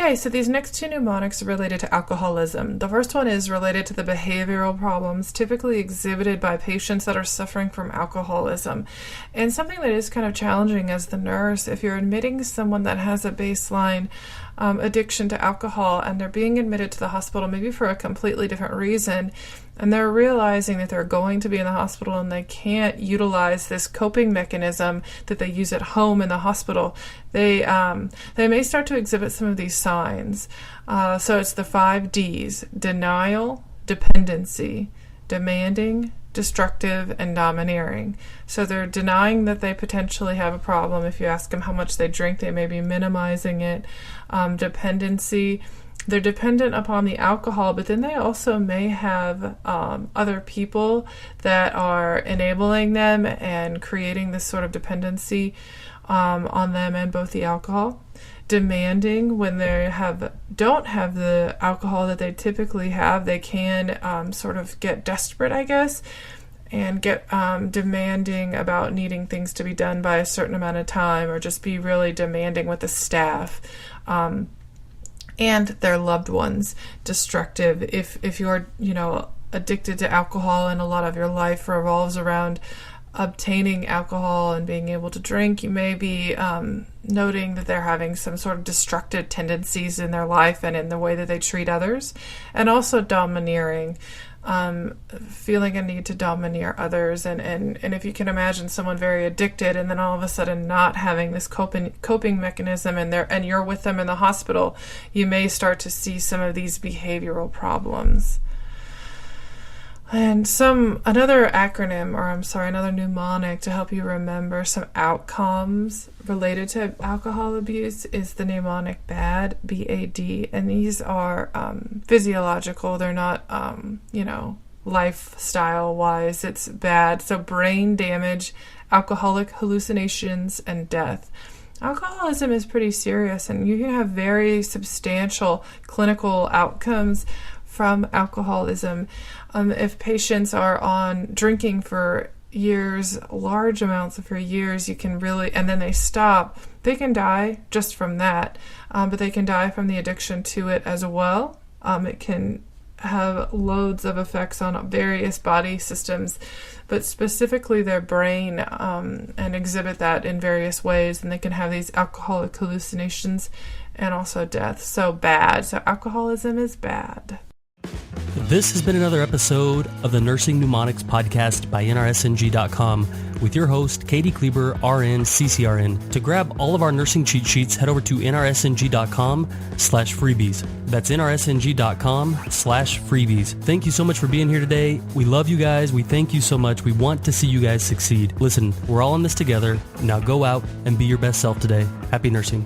Okay, so these next two mnemonics are related to alcoholism. The first one is related to the behavioral problems typically exhibited by patients that are suffering from alcoholism. And something that is kind of challenging as the nurse, if you're admitting someone that has a baseline addiction to alcohol and they're being admitted to the hospital maybe for a completely different reason, and they're realizing that they're going to be in the hospital and they can't utilize this coping mechanism that they use at home in the hospital, they may start to exhibit some of these signs. So it's the 5 Ds: denial, dependency, demanding, destructive, and domineering. So they're denying that they potentially have a problem. If you ask them how much they drink, they may be minimizing it. Dependency, they're dependent upon the alcohol, but then they also may have other people that are enabling them and creating this sort of dependency on them and both the alcohol. Demanding, when they don't have the alcohol that they typically have, they can sort of get desperate, I guess, and get demanding about needing things to be done by a certain amount of time, or just be really demanding with the staff and their loved ones. Destructive, if you're addicted to alcohol and a lot of your life revolves around obtaining alcohol and being able to drink, you may be noting that they're having some sort of destructive tendencies in their life and in the way that they treat others. And also domineering, feeling a need to domineer others. And if you can imagine someone very addicted and then all of a sudden not having this coping mechanism, and you're with them in the hospital, you may start to see some of these behavioral problems. And another mnemonic to help you remember some outcomes related to alcohol abuse is the mnemonic BAD, B-A-D, and these are physiological. They're not, lifestyle-wise. It's bad. So brain damage, alcoholic hallucinations, and death. Alcoholism is pretty serious, and you can have very substantial clinical outcomes from alcoholism. If patients are on drinking for years, large amounts for years, you can really, and then they stop, they can die just from that, but they can die from the addiction to it as well. It can have loads of effects on various body systems, but specifically their brain, and exhibit that in various ways, and they can have these alcoholic hallucinations and also death. So bad. So alcoholism is bad. This has been another episode of the Nursing Mnemonics podcast by NRSNG.com with your host, Katie Kleber, RN, CCRN. To grab all of our nursing cheat sheets, head over to NRSNG.com/freebies. That's NRSNG.com/freebies. Thank you so much for being here today. We love you guys. We thank you so much. We want to see you guys succeed. Listen, we're all in this together. Now go out and be your best self today. Happy nursing.